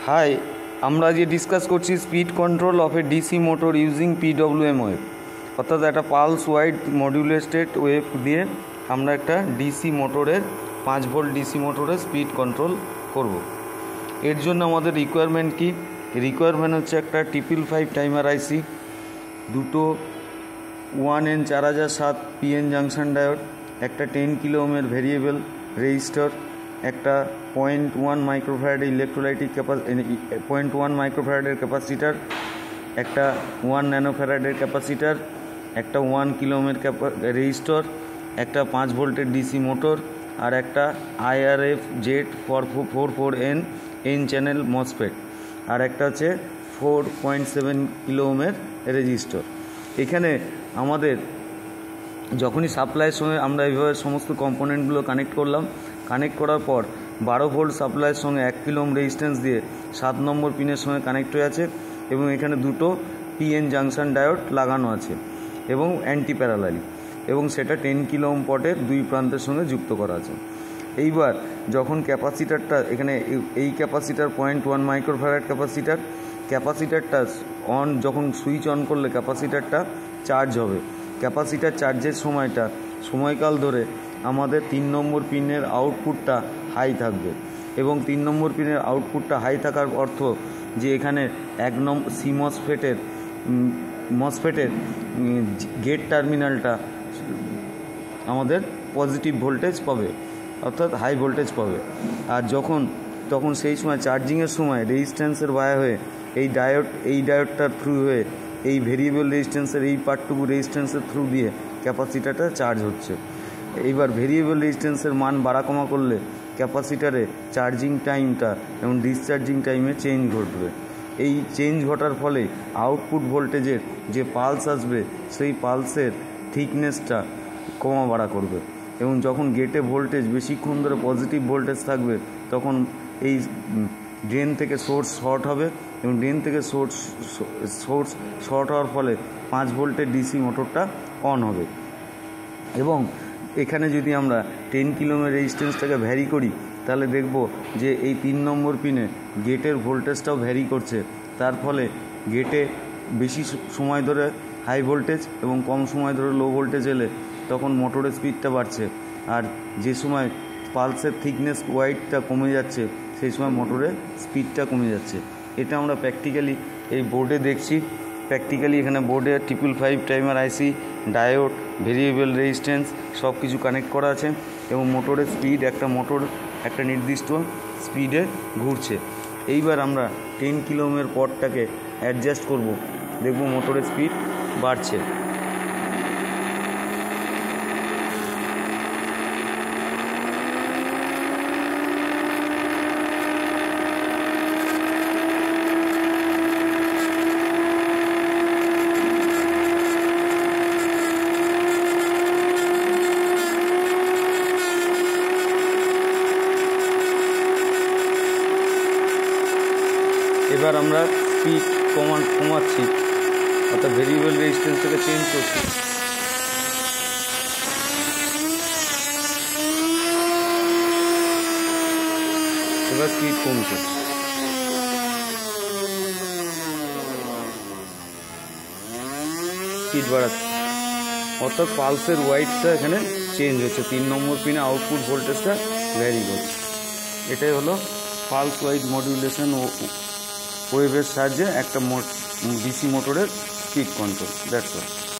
High, আমরা আজকে discuss করছি speed control of A DC motor using PWM wave, অর্থাৎ একটা পালস ওয়াইড মডিউলেটেড ওয়েভ দিয়ে আমরা একটা ডিসি মোটরের 5 ভোল্ট ডিসি মোটরের স্পিড কন্ট্রোল করব। এর জন্য আমাদের রিকোয়ারমেন্ট কি? রিকোয়ারমেন্ট হচ্ছে একটা TPL5 টাইমার আইসি, দুটো 1N4007 PN জাংশন ডায়োড, একটা 10 কিলো ওহমের ভেরিয়েবল রেজিস্টর, একটা 0.1 মাইক্রোফ্যারাড ইলেকট্রোলাইটিক 0.1 মাইক্রোফ্যারাডের ক্যাপাসিটার, একটা 1 ন্যানোফ্যারাডের ক্যাপাসিটার, একটা 1 কিলো ওহমের রেজিস্টর, একটা 5 ভোল্টের ডিসি মোটর, আর একটা IRF Z 44N channel MOSFET, আর একটা হচ্ছে 4.7 কিলো ওহমের রেজিস্টর। এখানে আমাদের যখনই সাপ্লাইয়ের সঙ্গে আমরা এইভাবে সমস্ত কম্পোনেন্টগুলো কানেক্ট করলাম, কানেক্ট করার পর 12 ভোল্ট সাপ্লাইয়ের সঙ্গে 1 কিলো ওহম রেজিস্ট্যান্স দিয়ে 7 নম্বর পিনের সঙ্গে কানেক্ট হয়ে আছে, এবং এখানে দুটো PN জাংশন ডায়োড লাগানো আছে এবং অ্যান্টি প্যারালালি, এবং সেটা 10 কিলো ওহম পটের দুই প্রান্তের সঙ্গে যুক্ত করা আছে। এইবার যখন ক্যাপাসিটারটা এখানে এই ক্যাপাসিটার 0.1 মাইক্রোফ্যারাড ক্যাপাসিটারটা যখন সুইচ অন করলে ক্যাপাসিটারটা চার্জ হবে। ক্যাপাসিটার চার্জের সময়কাল ধরে আমাদের 3 নম্বর পিনের আউটপুটটা হাই থাকবে, এবং 3 নম্বর পিনের আউটপুটটা হাই থাকার অর্থ যে এখানে 1 নম্বর মসফেটের গেট টার্মিনালটা আমাদের পজিটিভ ভোল্টেজ পাবে, অর্থাৎ হাই ভোল্টেজ পাবে। আর তখন সেই সময় চার্জিংয়ের সময় রেজিস্ট্যান্সের বায়া হয়ে এই ডায়োডটার থ্রু হয়ে এই ভেরিয়েবল রেজিস্ট্যান্সের এই পার্টটুকু রেজিস্ট্যান্সের থ্রু দিয়ে ক্যাপাসিটারটা চার্জ হচ্ছে। এইবার ভেরিয়েবল রেজিস্ট্যান্সের মান বাড়া কমা করলে ক্যাপাসিটারে চার্জিং টাইমটা এবং ডিসচার্জিং টাইমে চেঞ্জ ঘটবে। এই চেঞ্জ ঘটার ফলে আউটপুট ভোল্টেজের যে পালস আসবে সেই পালসের থিকনেসটা কমা বাড়া করবে, এবং যখন গেটে ভোল্টেজ বেশিক্ষণ ধরে পজিটিভ ভোল্টেজ থাকবে তখন এই ড্রেন থেকে সোর্স শর্ট হবে, এবং ড্রেন থেকে সোর্স শর্ট হওয়ার ফলে 5 ভোল্টের ডিসি মোটরটা অন হবে। এবং এখানে যদি আমরা 10 কিলো ওহমের রেজিস্ট্যান্সটাকে ভ্যারি করি তাহলে দেখব যে এই 3 নম্বর পিনে গেটের ভোল্টেজটাও ভ্যারি করছে। তার ফলে গেটে বেশি সময় ধরে হাই ভোল্টেজ এবং কম সময় ধরে লো ভোল্টেজ এলে তখন মোটরের স্পিডটা বাড়ছে, আর যে সময় পালসের থিকনেস ওয়াইডটা কমে যাচ্ছে সেই সময় মোটরের স্পিডটা কমে যাচ্ছে। এটা আমরা প্র্যাকটিক্যালি এই বোর্ডে দেখছি। প্র্যাকটিক্যালি এখানে বোর্ডে TPL5 টাইমার আইসি, ডায়োড, ভেরিয়েবল রেজিস্ট্যান্স সব কিছু কানেক্ট করা আছে, এবং মোটরের স্পিড মোটর একটা নির্দিষ্ট স্পিডে ঘুরছে। এইবার আমরা 10 কিলো ওহমের পটটাকে অ্যাডজাস্ট করব, দেখব মোটরের স্পিড বাড়ছে। এবার আমরা স্পিড কমাচ্ছি, অর্থাৎ ভেরিয়েবল রেজিস্ট্যান্সটাকে চেঞ্জ করছি। এবার স্পিড কমছে। স্পিড বাড়াচ্ছে, অর্থাৎ পালসের ওয়াইডটা এখানে চেঞ্জ হচ্ছে। 3 নম্বর পিনে আউটপুট ভোল্টেজটা ভ্যারি করছে। এটাই হলো পালস ওয়াইড মডিউলেশন ওয়েভের সাহায্যে একটা ডিসি মোটরের স্পিড কন্ট্রোল। That's all.